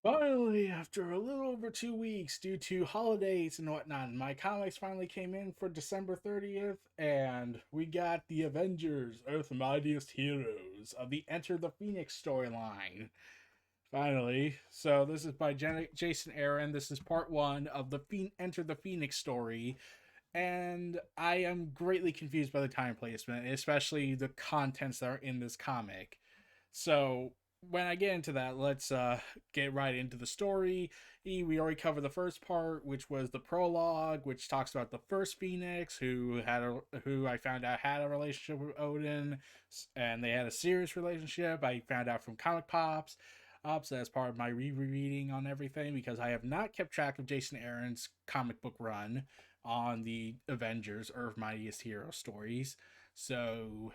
Finally, after a little over 2 weeks, due to holidays and whatnot, my comics finally came in for December 30th, and we got the Avengers, Earth's Mightiest Heroes of the Enter the Phoenix storyline. Finally. So, this is by Jason Aaron. This is part one of the Enter the Phoenix story, and I am greatly confused by the time placement, especially the contents that are in this comic. So when I get into that, let's get right into the story. We already covered the first part, which was the prologue, which talks about the first Phoenix, who I found out had a relationship with Odin, and they had a serious relationship. I found out from Comic Pops. As part of my rereading on everything, because I have not kept track of Jason Aaron's comic book run on the Avengers Earth Mightiest Hero stories. So,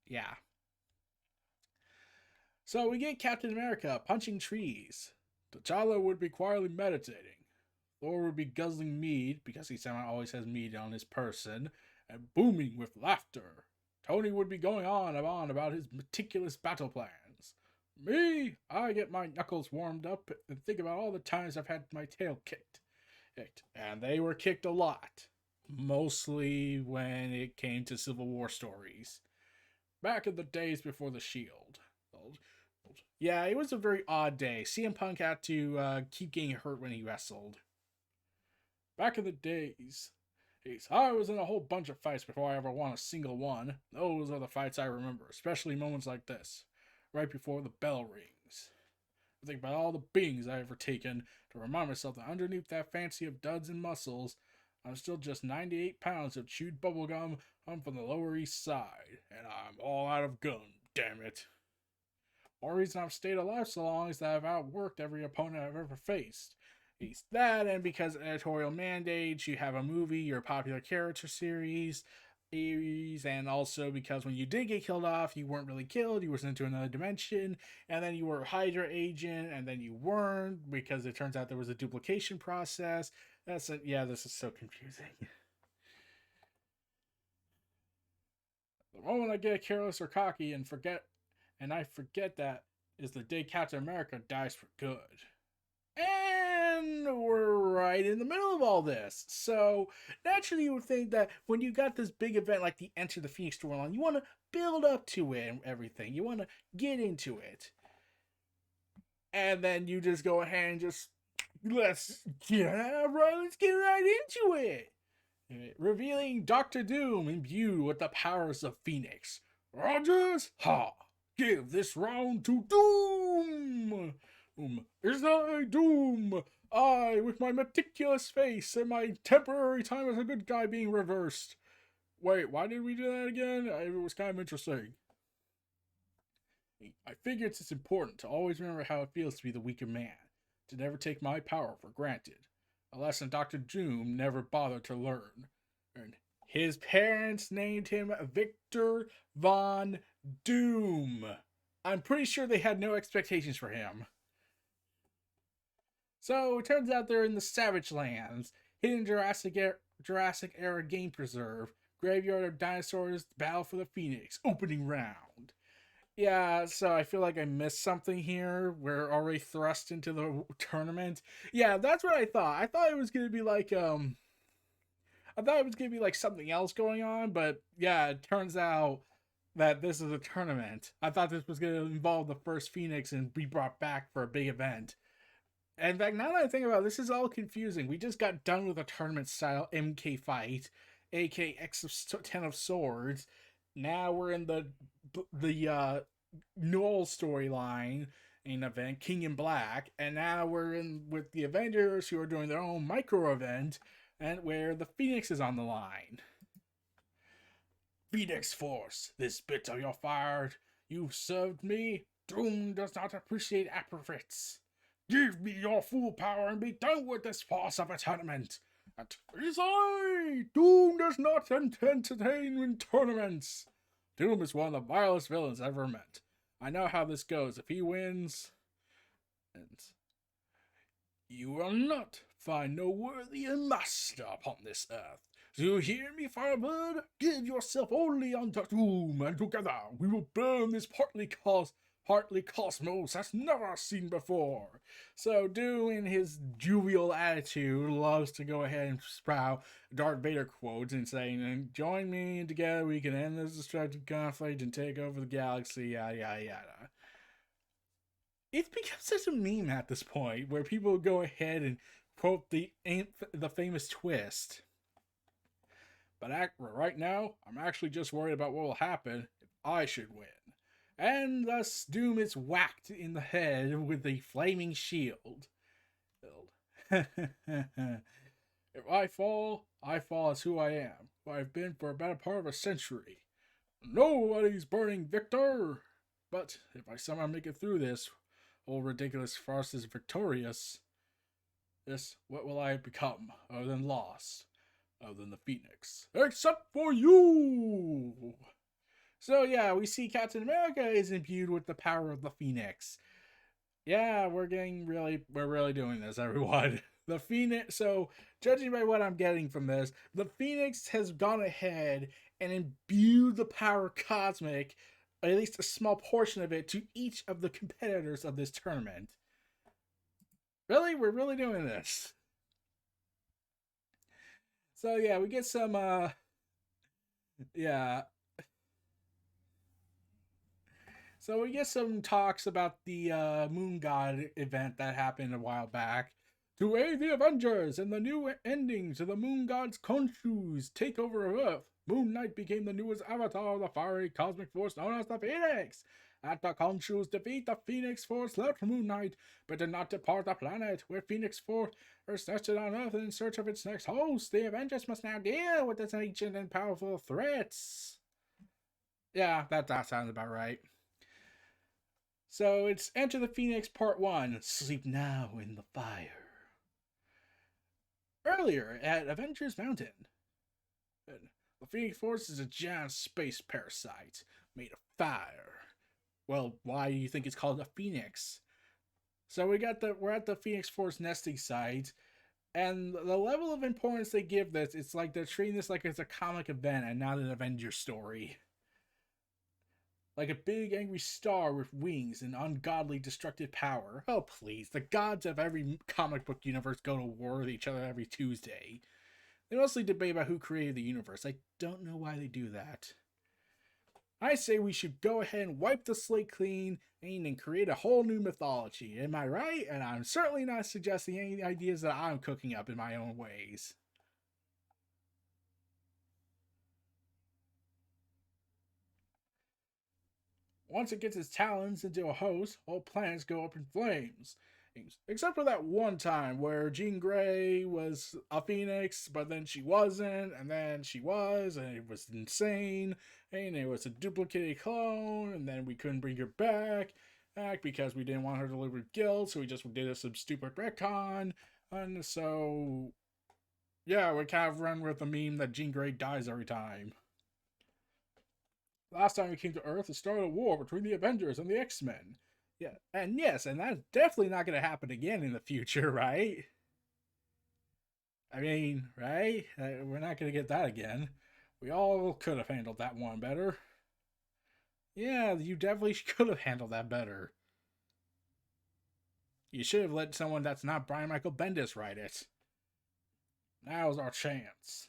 yeah. So we get Captain America punching trees. T'Challa would be quietly meditating. Thor would be guzzling mead, because he somehow always has mead on his person, and booming with laughter. Tony would be going on and on about his meticulous battle plans. Me, I get my knuckles warmed up and think about all the times I've had my tail kicked. And they were kicked a lot. Mostly when it came to Civil War stories. Back in the days before the Shield. Yeah, it was a very odd day. CM Punk had to keep getting hurt when he wrestled. Back in the days, I was in a whole bunch of fights before I ever won a single one. Those are the fights I remember, especially moments like this, right before the bell rings. I think about all the beatings I've ever taken to remind myself that underneath that fancy of duds and muscles, I'm still just 98 pounds of chewed bubblegum. I'm from the Lower East Side, and I'm all out of gum, damn it. One reason I've stayed alive so long is that I've outworked every opponent I've ever faced. It's that, and because editorial mandates, you have a movie or popular character series, and also because when you did get killed off, you weren't really killed, you were sent to another dimension, and then you were a Hydra agent, and then you weren't, because it turns out there was a duplication process. This is so confusing. The moment I get careless or cocky and I forget that is the day Captain America dies for good. And we're right in the middle of all this. So naturally you would think that when you got this big event like the Enter the Phoenix storyline, you want to build up to it and everything. You want to get into it. And then you just go ahead and let's get right into it. Revealing Doctor Doom imbued with the powers of Phoenix. Rogers, ha! Give this round to Doom! Is I Doom? I, with my meticulous face and my temporary time as a good guy being reversed. Wait, why did we do that again? It was kind of interesting. I figure it's important to always remember how it feels to be the weaker man, to never take my power for granted. A lesson Dr. Doom never bothered to learn. And his parents named him Victor Von Doom. I'm pretty sure they had no expectations for him. So it turns out they're in the Savage Lands, hidden Jurassic era game preserve, graveyard of dinosaurs, battle for the Phoenix, opening round. Yeah, so I feel like I missed something here. We're already thrust into the tournament. Yeah, that's what I thought. I thought it was gonna be like something else going on, but yeah, it turns out that this is a tournament. I thought this was gonna involve the first Phoenix and be brought back for a big event. And in fact, now that I think about it, this is all confusing. We just got done with a tournament style MK fight, aka X of 10 of Swords. Now we're in the Noel storyline in event, King in Black, and now we're in with the Avengers who are doing their own micro event, and where the Phoenix is on the line. Phoenix Force, this bit of your fired. You've served me. Doom does not appreciate appropriates. Give me your full power and be done with this farce of a tournament. It is I. Doom does not entertain in tournaments. Doom is one of the vilest villains ever met. I know how this goes. If he wins, and you will not find no worthier master upon this earth. Do you hear me, firebird? Give yourself only unto Doom, and together we will burn this partly cosmos has never seen before. So Doom, in his jovial attitude, loves to go ahead and sprout Darth Vader quotes and saying, "Join me, and together we can end this destructive conflict and take over the galaxy." Yada yada yada. It's become such a meme at this point, where people go ahead and quote the famous twist. But right now, I'm actually just worried about what will happen if I should win. And thus, Doom is whacked in the head with a flaming shield. If I fall as who I am, who I've been for a better part of a century. Nobody's burning Victor! But if I somehow make it through this, old ridiculous farce is victorious. What will I become other than lost? Other than the Phoenix? Except for you! So yeah, we see Captain America is imbued with the power of the Phoenix. Yeah, we're really doing this, everyone. The Phoenix, so judging by what I'm getting from this, the Phoenix has gone ahead and imbued the power cosmic, at least a small portion of it, to each of the competitors of this tournament. Really? We're really doing this. So yeah, we get some yeah. So we get some talks about the Moon God event that happened a while back. To aid the Avengers and the new ending to the Moon God's Khonshu's takeover of Earth, Moon Knight became the newest avatar of the fiery cosmic force known as the Phoenix. After Khonshu's defeat, the Phoenix Force left Moon Knight, but did not depart the planet, where Phoenix Force nested on Earth in search of its next host. The Avengers must now deal with its ancient and powerful threats. Yeah, that sounds about right. So it's Enter the Phoenix Part 1, Sleep Now in the Fire. Earlier at Avengers Mountain, the Phoenix Force is a giant space parasite made of fire. Well, why do you think it's called a Phoenix? So we're at the Phoenix Force nesting site, and the level of importance they give this, it's like they're treating this like it's a comic event and not an Avengers story. Like a big angry star with wings and ungodly destructive power. Oh please, the gods of every comic book universe go to war with each other every Tuesday. They mostly debate about who created the universe. I don't know why they do that. I say we should go ahead and wipe the slate clean and create a whole new mythology. Am I right? And I'm certainly not suggesting any ideas that I'm cooking up in my own ways. Once it gets its talons into a host, all planets go up in flames. Except for that one time where Jean Grey was a phoenix, but then she wasn't, and then she was, and it was insane, and it was a duplicated clone, and then we couldn't bring her back because we didn't want her to live with guilt, so we just did some stupid retcon, and so yeah, we kind of run with the meme that Jean Grey dies every time. Last time we came to Earth, it started a war between the Avengers and the X-Men. Yeah, and yes, and that's definitely not going to happen again in the future, right? I mean, right? We're not going to get that again. We all could have handled that one better. Yeah, you definitely could have handled that better. You should have let someone that's not Brian Michael Bendis write it. Now's our chance.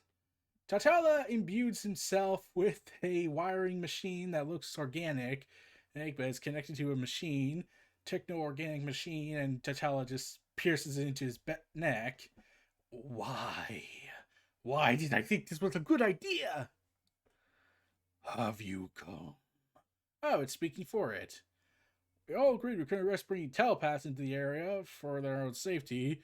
T'Challa imbues himself with a wiring machine that looks organic, but it's connected to a machine, techno-organic machine, and T'Challa just pierces it into his neck. Why? Why did I think this was a good idea? Have you come? Oh, it's speaking for it. We all agreed we couldn't risk bringing telepaths into the area for their own safety,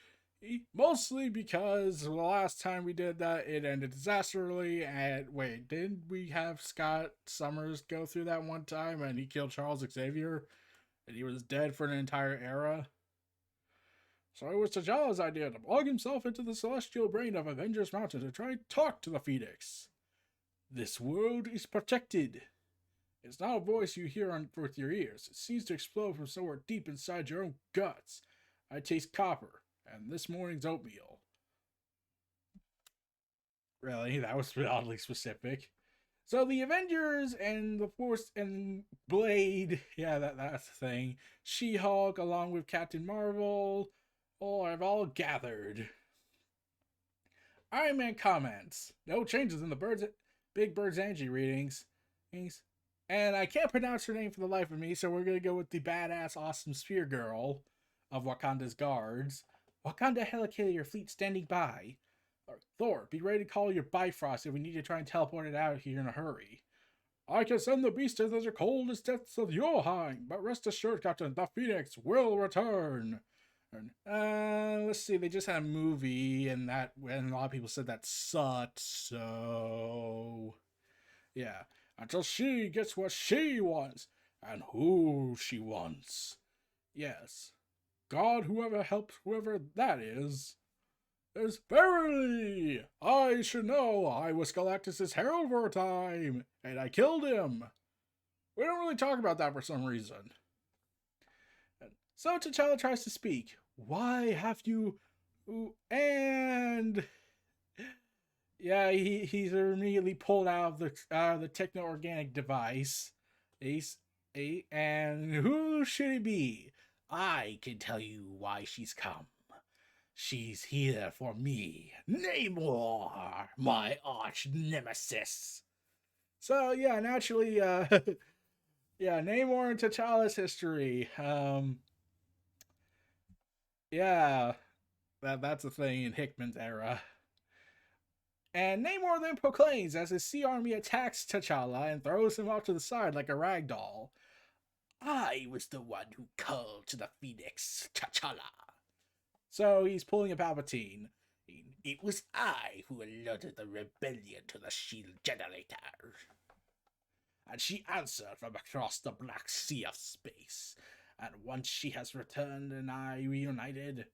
mostly because the last time we did that, it ended disastrously. And wait, didn't we have Scott Summers go through that one time and he killed Charles Xavier and he was dead for an entire era? So it was T'Challa's idea to plug himself into the celestial brain of Avengers Mountain to try and talk to the Phoenix. This world is protected. It's not a voice you hear with your ears. It seems to explode from somewhere deep inside your own guts. I taste copper and this morning's oatmeal. Really? That was oddly specific. So the Avengers and the Force and Blade, yeah, that's the thing. She-Hulk, along with Captain Marvel, have all gathered. Iron Man comments. No changes in the Big Bird's Angie readings. And I can't pronounce her name for the life of me, so we're gonna go with the badass, awesome Spear Girl of Wakanda's guards. Wakanda helicarrier fleet standing by. Thor, be ready to call your Bifrost if we need to try and teleport it out here in a hurry. I can send the beast to the coldest depths of Johann, but rest assured, Captain, the Phoenix will return. Let's see, they just had a movie, and a lot of people said that sucked, so... Yeah, until she gets what she wants, and who she wants. Yes. God, whoever helps whoever that is verily, I should know. I was Galactus' herald for a time, and I killed him. We don't really talk about that for some reason. So T'Challa tries to speak. Why have you... And... Yeah, he's immediately pulled out of the techno-organic device. And who should it be? I can tell you why she's come. She's here for me, Namor, my arch nemesis. So yeah, naturally, yeah, Namor and T'Challa's history. Yeah, that's a thing in Hickman's era. And Namor then proclaims as his sea army attacks T'Challa and throws him off to the side like a rag doll. I was the one who called to the Phoenix, T'Challa. So he's pulling a Palpatine. It was I who alerted the rebellion to the shield generator. And she answered from across the black sea of space. And once she has returned and I reunited,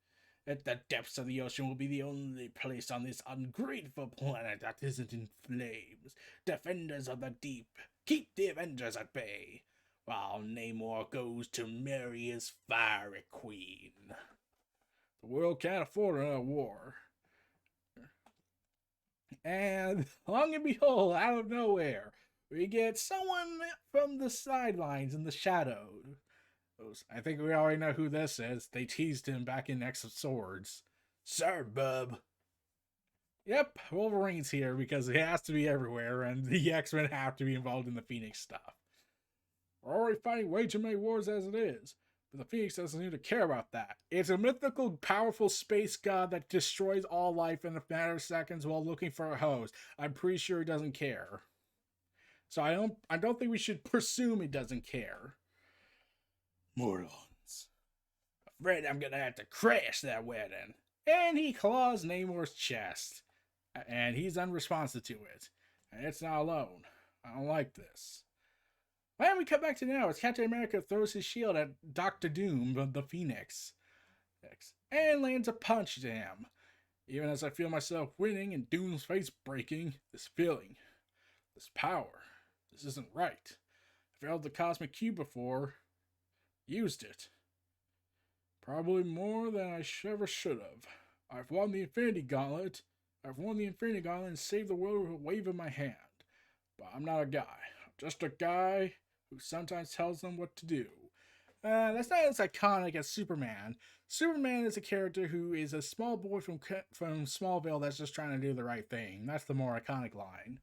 at the depths of the ocean will be the only place on this ungrateful planet that isn't in flames. Defenders of the deep, keep the Avengers at bay, while Namor goes to marry his fiery queen. The world can't afford another war. And, long and behold, out of nowhere, we get someone from the sidelines in the shadows. I think we already know who this is. They teased him back in X of Swords. Sir, bub. Yep, Wolverine's here because he has to be everywhere, and the X-Men have to be involved in the Phoenix stuff. We're already fighting way too many wars as it is, but the Phoenix doesn't seem to care about that. It's a mythical, powerful space god that destroys all life in a matter of seconds while looking for a host. I'm pretty sure he doesn't care. So I don't think we should presume he doesn't care. Morons. Afraid I'm gonna have to crash that wedding. And he claws Namor's chest. And he's unresponsive to it. And it's not alone. I don't like this. When we cut back to now, as Captain America throws his shield at Dr. Doom, the Phoenix. And lands a punch to him. Even as I feel myself winning and Doom's face breaking, this feeling, this power, this isn't right. I've held the Cosmic Cube before. Used it. Probably more than I ever should have. I've won the Infinity Gauntlet and saved the world with a wave of my hand. But I'm not a guy. I'm just a guy who sometimes tells them what to do. That's not as iconic as Superman. Superman is a character who is a small boy from Smallville that's just trying to do the right thing. That's the more iconic line.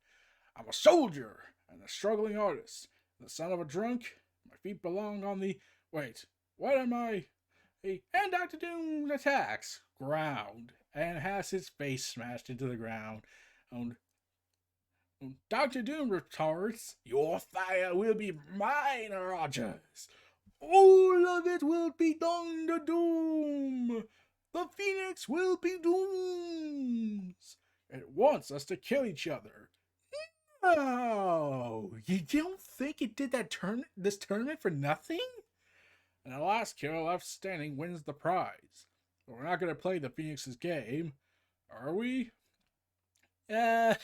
I'm a soldier and a struggling artist. The son of a drunk. My feet belong on the... Wait, what am I? And Dr. Doom attacks ground and has his face smashed into the ground. Dr. Doom retorts, your fire will be mine, Rogers. All of it will be done to Doom. The Phoenix will be Doom's. It wants us to kill each other. No, you don't think it did this tournament for nothing? And the last killer left standing wins the prize. But we're not going to play the Phoenix's game, are we? Yeah,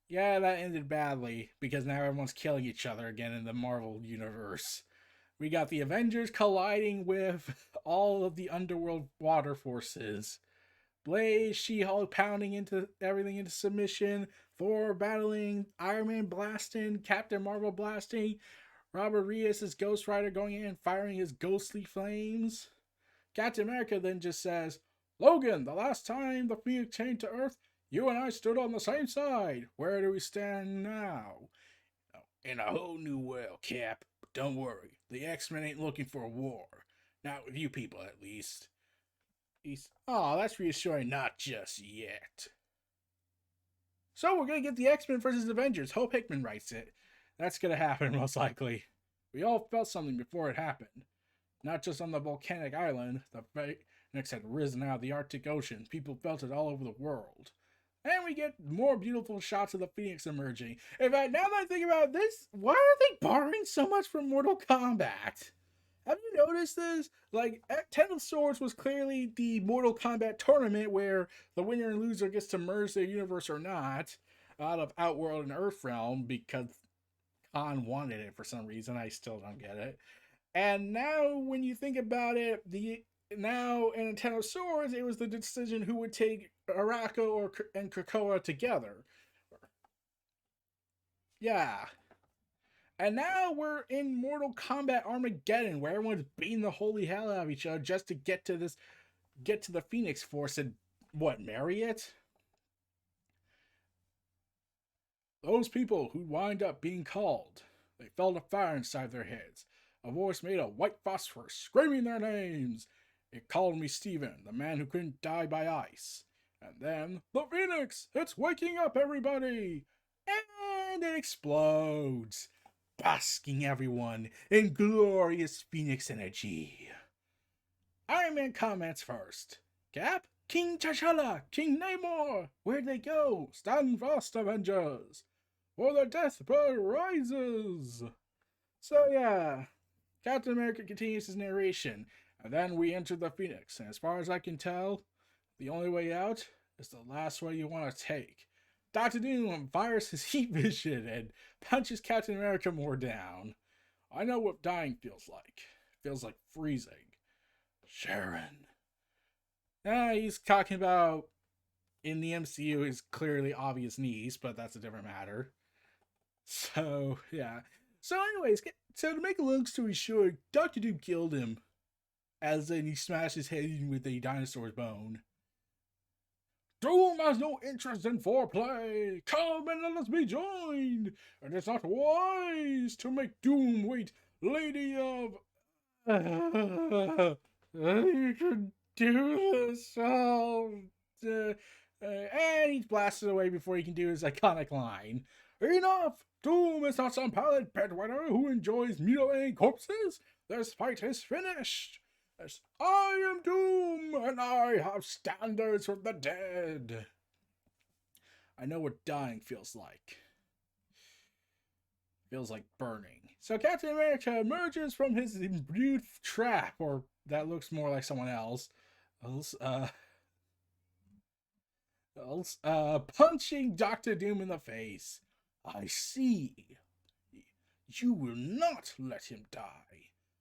that ended badly, because now everyone's killing each other again in the Marvel universe. We got the Avengers colliding with all of the underworld water forces. Blaze, She-Hulk pounding into everything into submission, Thor battling, Iron Man blasting, Captain Marvel blasting, Robert Reyes' Ghost Rider going in and firing his ghostly flames. Captain America then just says, Logan, the last time the Phoenix came to Earth, you and I stood on the same side. Where do we stand now? In a whole new world, Cap. But don't worry, the X-Men ain't looking for a war. Not with you people, at least. That's reassuring, not just yet. So we're gonna get the X-Men versus Avengers. Hope Hickman writes it. That's gonna happen, most likely. We all felt something before it happened. Not just on the volcanic island, the Phoenix had risen out of the Arctic Ocean. People felt it all over the world. And we get more beautiful shots of the Phoenix emerging. In fact, now that I think about this, why are they borrowing so much from Mortal Kombat? Have you noticed this? Like, Ten of Swords was clearly the Mortal Kombat tournament where the winner and loser gets to merge their universe or not out of Outworld and Earthrealm because Khan wanted it for some reason. I still don't get it. And now, when you think about it, now in Ten of Swords, it was the decision who would take Arako and Krakoa together. Yeah. And now we're in Mortal Kombat Armageddon, where everyone's beating the holy hell out of each other just to get to the Phoenix Force and marry it? Those people who wind up being called, they felt a fire inside their heads. A voice made of white phosphorus, screaming their names. It called me Steven, the man who couldn't die by ice. And then, the Phoenix! It's waking up, everybody! And it explodes, basking everyone in glorious Phoenix energy. Iron Man comments first. Cap? King T'Challa! King Namor! Where'd they go? Stand fast, Avengers! For the death bird rises! So yeah, Captain America continues his narration, and then we enter the Phoenix, and as far as I can tell, the only way out is the last way you want to take. Dr. Doom fires his heat vision and punches Captain America more down. I know what dying feels like. It feels like freezing. Sharon. He's talking about, in the MCU, his clearly obvious niece, but that's a different matter. So, yeah. So anyways, so to make a long story short, Dr. Doom killed him. As in he smashed his head in with a dinosaur's bone. Doom has no interest in foreplay. Come and let us be joined. It is not wise to make Doom wait, Lady of... you can do this. And he's blasted away before he can do his iconic line. Enough! Doom is not some pallid bedwetter who enjoys mutilating corpses. This fight is finished. I am Doom, and I have standards with the dead. I know what dying feels like. Feels like burning. So Captain America emerges from his imbued trap, or that looks more like someone else. Punching Dr. Doom in the face. I see. You will not let him die.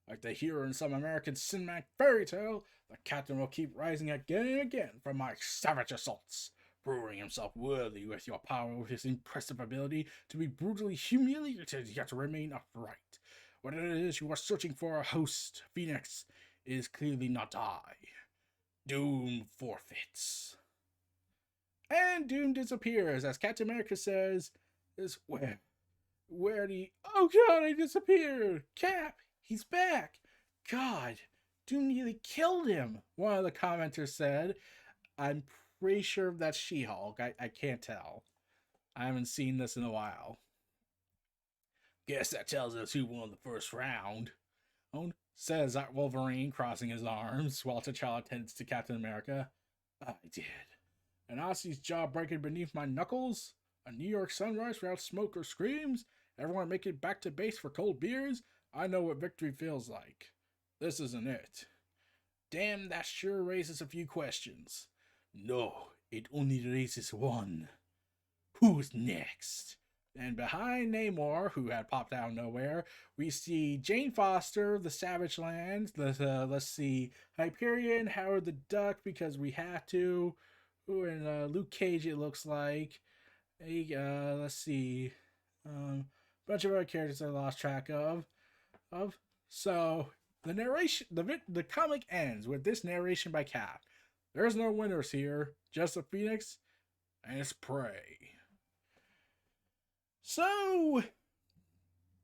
Like the hero in some American cinematic fairy tale, the captain will keep rising again and again from my savage assaults, proving himself worthy with your power with his impressive ability to be brutally humiliated yet to remain upright. What it is you are searching for, a host, Phoenix, is clearly not I. Doom forfeits. And Doom disappears as Captain America says, where'd he... Oh god, he disappeared! Cap! He's back! God, Doom nearly killed him, one of the commenters said. I'm pretty sure that's She-Hulk. I can't tell. I haven't seen this in a while. Guess that tells us who won the first round. Says Wolverine, crossing his arms, while T'Challa tends to Captain America. I did. An Aussie's jaw breaking beneath my knuckles? A New York sunrise without smoke or screams? Everyone make it back to base for cold beers? I know what victory feels like. This isn't it. Damn, that sure raises a few questions. No, it only raises one. Who's next? And behind Namor, who had popped out of nowhere, we see Jane Foster, the Savage Land. Let's see, Hyperion, Howard the Duck, because we have to. Ooh, and Luke Cage, it looks like. Let's see, a bunch of other characters I lost track of. Of so the narration, the comic ends with this narration by Cap. There's no winners here, just a phoenix and its prey. So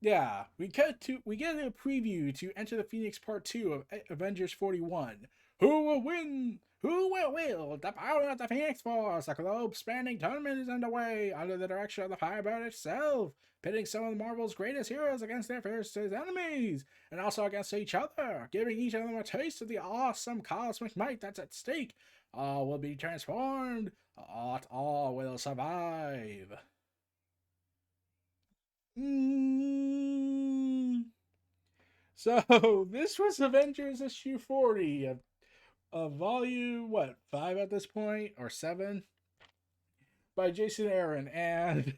yeah, we get a preview to Enter the Phoenix Part 2 of Avengers 41. Who will win? Who will wield the power of the Phoenix Force? A globe-spanning tournament is underway under the direction of the Firebird itself, pitting some of Marvel's greatest heroes against their fiercest enemies, and also against each other, giving each of them a taste of the awesome cosmic might that's at stake. All will be transformed, all will survive. So this was Avengers issue 40 of volume what 5 at this point, or 7, by Jason Aaron, and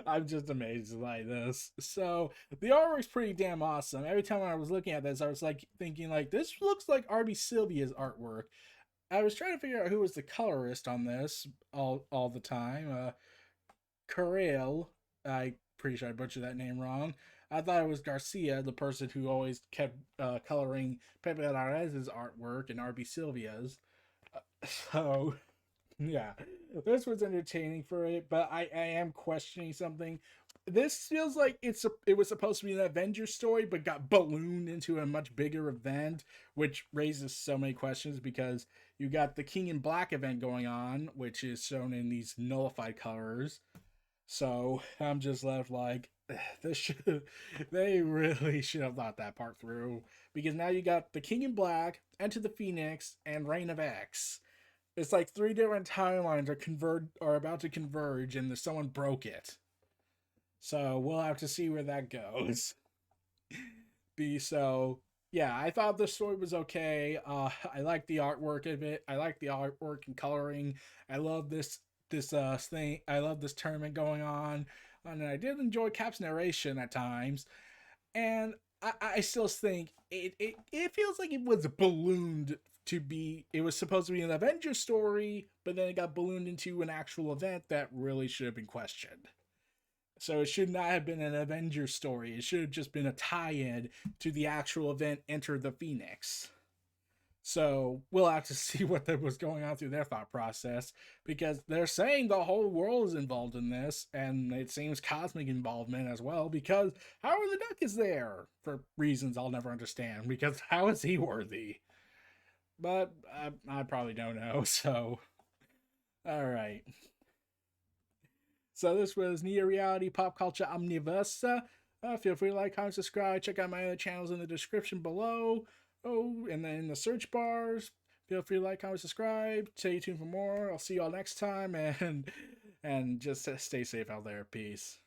I'm just amazed by this. So the artwork's pretty damn awesome. Every time I was looking at this, I was like thinking like this looks like RB Sylvia's artwork. I was trying to figure out who was the colorist on this all the time. Carell, I pretty sure I butchered that name wrong. I thought it was Garcia, the person who always kept coloring Pepe Larez's artwork and RB Sylvia's. So, yeah, this was entertaining for it, but I am questioning something. This feels like it was supposed to be an Avengers story, but got ballooned into a much bigger event, which raises so many questions because you got the King in Black event going on, which is shown in these nullified colors. So I'm just left like, they really should have thought that part through, because now you got the King in Black, Enter the Phoenix, and Reign of X. It's like 3 different timelines are about to converge, and someone broke it. So we'll have to see where that goes. So yeah, I thought the story was okay. I like the artwork of it. I like the artwork and coloring. I love this thing. I love this tournament going on, and I did enjoy Cap's narration at times. And I still think it feels like it was ballooned to be. It was supposed to be an Avengers story, but then it got ballooned into an actual event that really should have been questioned. So it should not have been an Avengers story. It should have just been a tie-in to the actual event Enter the Phoenix. So we'll have to see what was going on through their thought process, because they're saying the whole world is involved in this, and it seems cosmic involvement as well, because Howard the Duck is there for reasons I'll never understand, because how is he worthy? But I probably don't know, so alright. So this was NRE Reality Pop Culture Omniversa. Feel free to like, comment, subscribe. Check out my other channels in the description below. Oh, and then in the search bars. Feel free to like, comment, subscribe. Stay tuned for more. I'll see y'all next time, and just stay safe out there. Peace.